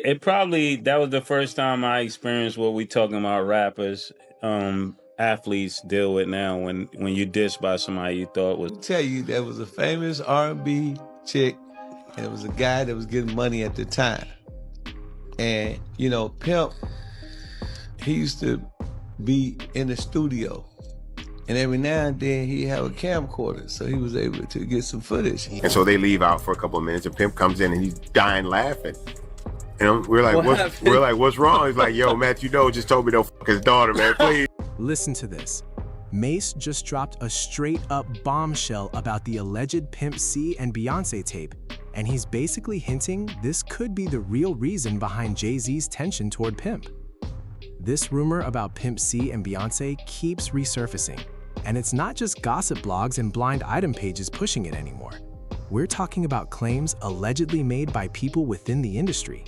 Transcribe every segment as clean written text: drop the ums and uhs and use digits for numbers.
it probably that was the first time I experienced what we talking about rappers, athletes deal with now. When you dissed by somebody you thought was. I'll tell you, there was a famous R&B chick, and it was a guy that was getting money at the time. And you know, Pimp, he used to be in the studio, and every now and then he'd have a camcorder, so he was able to get some footage. And so they leave out for a couple of minutes, and Pimp comes in and he's dying laughing. And we're like, what's wrong? He's like, yo, Matt, just told me don't fuck his daughter, man, please. Listen to this. Mase just dropped a straight-up bombshell about the alleged Pimp C and Beyoncé tape, and he's basically hinting this could be the real reason behind Jay-Z's tension toward Pimp. This rumor about Pimp C and Beyoncé keeps resurfacing, and it's not just gossip blogs and blind item pages pushing it anymore. We're talking about claims allegedly made by people within the industry.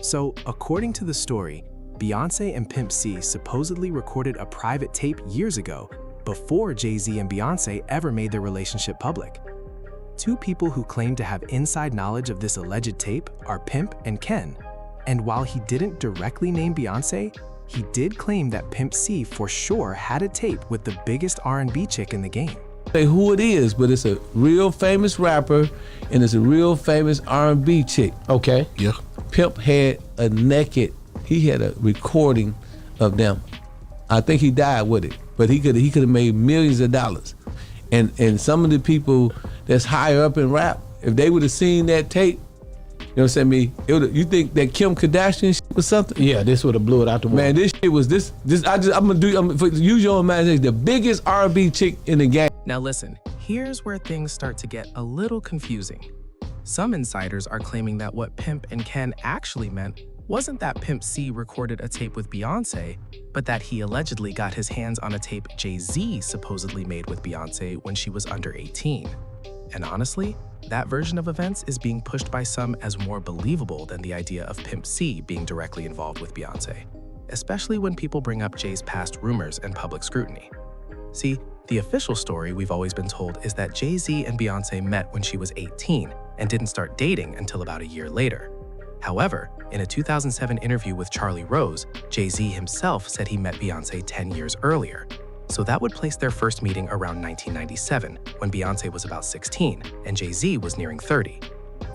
So, according to the story, Beyoncé and Pimp C supposedly recorded a private tape years ago, before Jay-Z and Beyoncé ever made their relationship public. Two people who claim to have inside knowledge of this alleged tape are Pimp and Ken, and while he didn't directly name Beyoncé, he did claim that Pimp C for sure had a tape with the biggest R&B chick in the game. Say who it is, but it's a real famous rapper, and it's a real famous R&B chick. Okay. Yeah. Pimp had he had a recording of them. I think he died with it, but he could have made millions of dollars. And some of the people that's higher up in rap, if they would have seen that tape, you know what I'm saying? You think that Kim Kardashian shit was something? Yeah, this would have blew it out the water. Man, this shit was this. I'm gonna use your imagination. The biggest R&B chick in the game. Now listen, here's where things start to get a little confusing. Some insiders are claiming that what Pimp and Ken actually meant wasn't that Pimp C recorded a tape with Beyoncé, but that he allegedly got his hands on a tape Jay-Z supposedly made with Beyoncé when she was under 18. And honestly, that version of events is being pushed by some as more believable than the idea of Pimp C being directly involved with Beyoncé, especially when people bring up Jay's past rumors and public scrutiny. See, the official story we've always been told is that Jay-Z and Beyoncé met when she was 18 and didn't start dating until about a year later. However, in a 2007 interview with Charlie Rose, Jay-Z himself said he met Beyoncé 10 years earlier. So that would place their first meeting around 1997, when Beyoncé was about 16 and Jay-Z was nearing 30.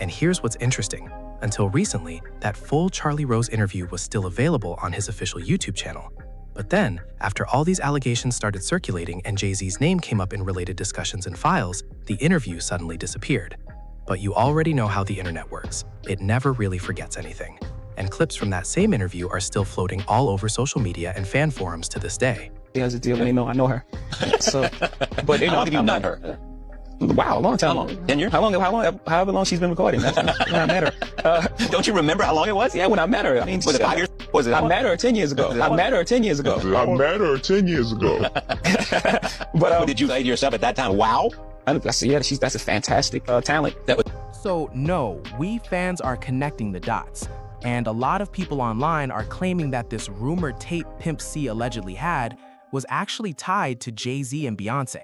And here's what's interesting. Until recently, that full Charlie Rose interview was still available on his official YouTube channel. But then, after all these allegations started circulating and Jay-Z's name came up in related discussions and files, the interview suddenly disappeared. But you already know how the internet works. It never really forgets anything. And clips from that same interview are still floating all over social media and fan forums to this day. Has a deal, and they know I know her. So, but they know How long have you known her? Wow, a long time. How long? 10 years? However long she's been recording. That's when I met her. Don't you remember how long it was? Yeah, when I met her. I mean, Was it 5 years? Was it? I met her 10 years ago. I met her 10 years ago. But did you say to yourself at that time, wow? That's a fantastic talent. So no, we fans are connecting the dots. And a lot of people online are claiming that this rumored tape Pimp C allegedly had was actually tied to Jay-Z and Beyoncé.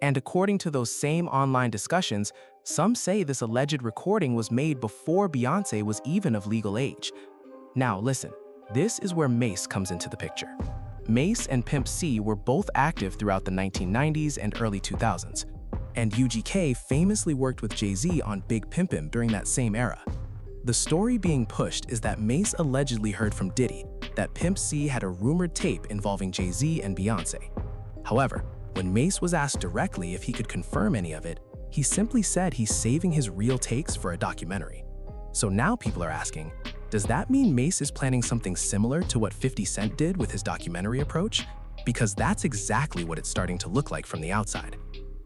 And according to those same online discussions, some say this alleged recording was made before Beyoncé was even of legal age. Now listen, this is where Mase comes into the picture. Mase and Pimp C were both active throughout the 1990s and early 2000s. And UGK famously worked with Jay-Z on Big Pimpin' during that same era. The story being pushed is that Mase allegedly heard from Diddy that Pimp C had a rumored tape involving Jay-Z and Beyoncé. However, when Mase was asked directly if he could confirm any of it, he simply said he's saving his real takes for a documentary. So now people are asking, does that mean Mase is planning something similar to what 50 Cent did with his documentary approach? Because that's exactly what it's starting to look like from the outside.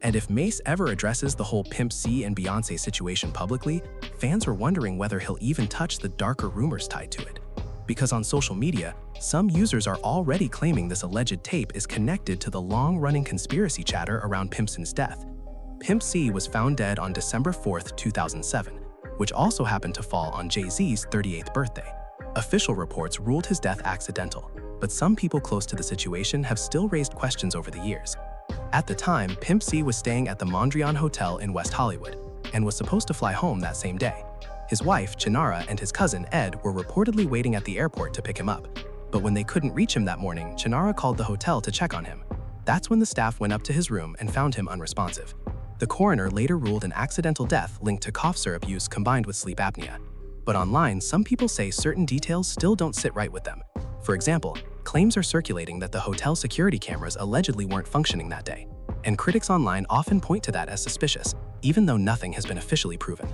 And if Mase ever addresses the whole Pimp C and Beyoncé situation publicly, fans are wondering whether he'll even touch the darker rumors tied to it. Because on social media, some users are already claiming this alleged tape is connected to the long-running conspiracy chatter around Pimpson's death. Pimp C was found dead on December 4th, 2007, which also happened to fall on Jay-Z's 38th birthday. Official reports ruled his death accidental, but some people close to the situation have still raised questions over the years. At the time, Pimp C was staying at the Mondrian Hotel in West Hollywood and was supposed to fly home that same day. His wife, Chinara, and his cousin, Ed, were reportedly waiting at the airport to pick him up. But when they couldn't reach him that morning, Chinara called the hotel to check on him. That's when the staff went up to his room and found him unresponsive. The coroner later ruled an accidental death linked to cough syrup use combined with sleep apnea. But online, some people say certain details still don't sit right with them. For example, claims are circulating that the hotel security cameras allegedly weren't functioning that day. And critics online often point to that as suspicious, even though nothing has been officially proven.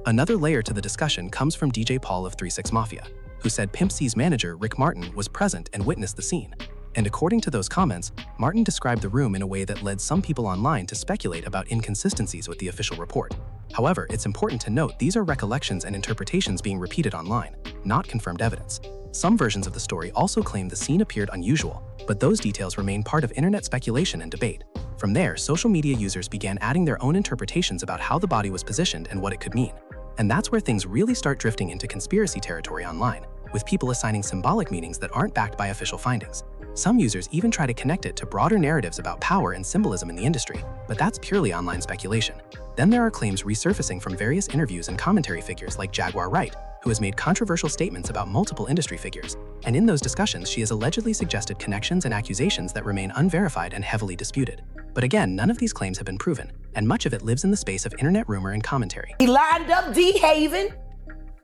Another layer to the discussion comes from DJ Paul of 3 6 Mafia, who said Pimp C's manager, Rick Martin, was present and witnessed the scene. And according to those comments, Martin described the room in a way that led some people online to speculate about inconsistencies with the official report. However, it's important to note these are recollections and interpretations being repeated online, not confirmed evidence. Some versions of the story also claim the scene appeared unusual, but those details remain part of internet speculation and debate. From there, social media users began adding their own interpretations about how the body was positioned and what it could mean. And that's where things really start drifting into conspiracy territory online, with people assigning symbolic meanings that aren't backed by official findings. Some users even try to connect it to broader narratives about power and symbolism in the industry, but that's purely online speculation. Then there are claims resurfacing from various interviews and commentary figures like Jaguar Wright, who has made controversial statements about multiple industry figures. And in those discussions, she has allegedly suggested connections and accusations that remain unverified and heavily disputed. But again, none of these claims have been proven, and much of it lives in the space of internet rumor and commentary. He lined up D. Haven,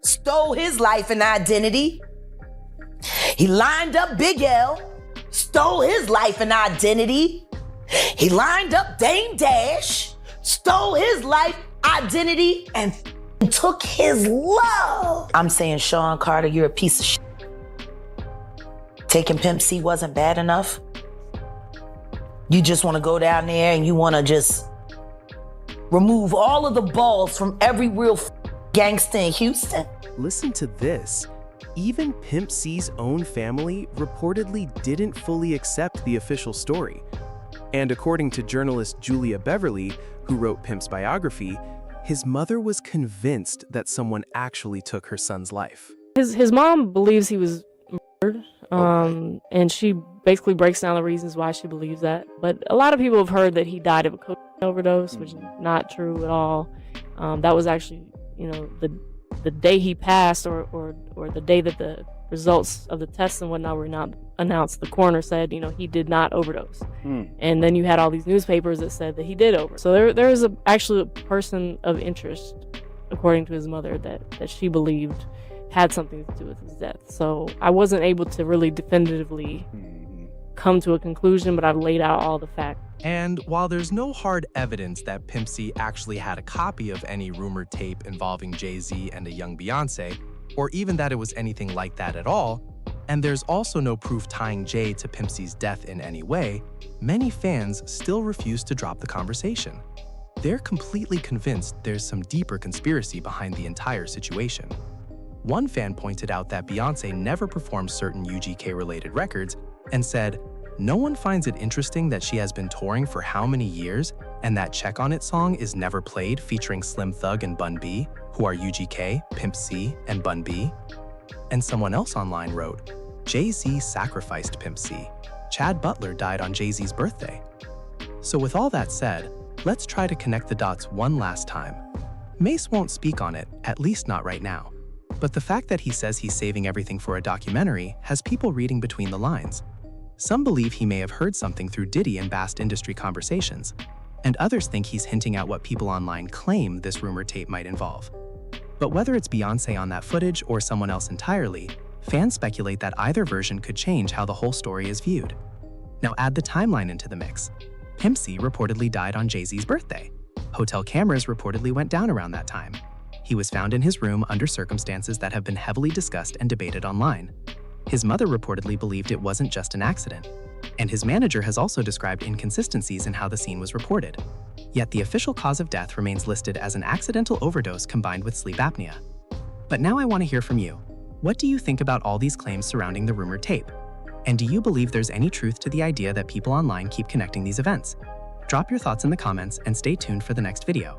stole his life and identity. He lined up Big L, stole his life and identity. He lined up Dame Dash, stole his life, identity, and took his love. I'm saying, Sean Carter, you're a piece of shit. Taking Pimp C wasn't bad enough. You just want to go down there and you want to just remove all of the balls from every real gangster in Houston. Listen to this. Even Pimp C's own family reportedly didn't fully accept the official story. And according to journalist Julia Beverly, who wrote Pimp's biography, his mother was convinced that someone actually took her son's life. His mom believes he was murdered, and she basically breaks down the reasons why she believes that. But a lot of people have heard that he died of a cocaine overdose, which is not true at all. That was actually, the day he passed, or the day that the results of the tests and whatnot were not announced, the coroner said, he did not overdose. And then you had all these newspapers that said that he did overdose. So there is actually a person of interest, according to his mother, that she believed had something to do with his death. So I wasn't able to really definitively come to a conclusion, but I've laid out all the facts. And while there's no hard evidence that Pimp C actually had a copy of any rumored tape involving Jay-Z and a young Beyoncé, or even that it was anything like that at all, and there's also no proof tying Jay to Pimp C's death in any way, many fans still refuse to drop the conversation. They're completely convinced there's some deeper conspiracy behind the entire situation. One fan pointed out that Beyoncé never performed certain UGK-related records and said, "No one finds it interesting that she has been touring for how many years and that Check On It song is never played featuring Slim Thug and Bun B, who are UGK, Pimp C, and Bun B?" And someone else online wrote, "Jay-Z sacrificed Pimp C. Chad Butler died on Jay-Z's birthday." So with all that said, let's try to connect the dots one last time. Mase won't speak on it, at least not right now. But the fact that he says he's saving everything for a documentary has people reading between the lines. Some believe he may have heard something through Diddy and vast industry conversations, and others think he's hinting at what people online claim this rumored tape might involve. But whether it's Beyoncé on that footage or someone else entirely, fans speculate that either version could change how the whole story is viewed. Now add the timeline into the mix. Pimp C reportedly died on Jay-Z's birthday. Hotel cameras reportedly went down around that time. He was found in his room under circumstances that have been heavily discussed and debated online. His mother reportedly believed it wasn't just an accident, and his manager has also described inconsistencies in how the scene was reported. Yet the official cause of death remains listed as an accidental overdose combined with sleep apnea. But now I want to hear from you. What do you think about all these claims surrounding the rumored tape? And do you believe there's any truth to the idea that people online keep connecting these events? Drop your thoughts in the comments and stay tuned for the next video.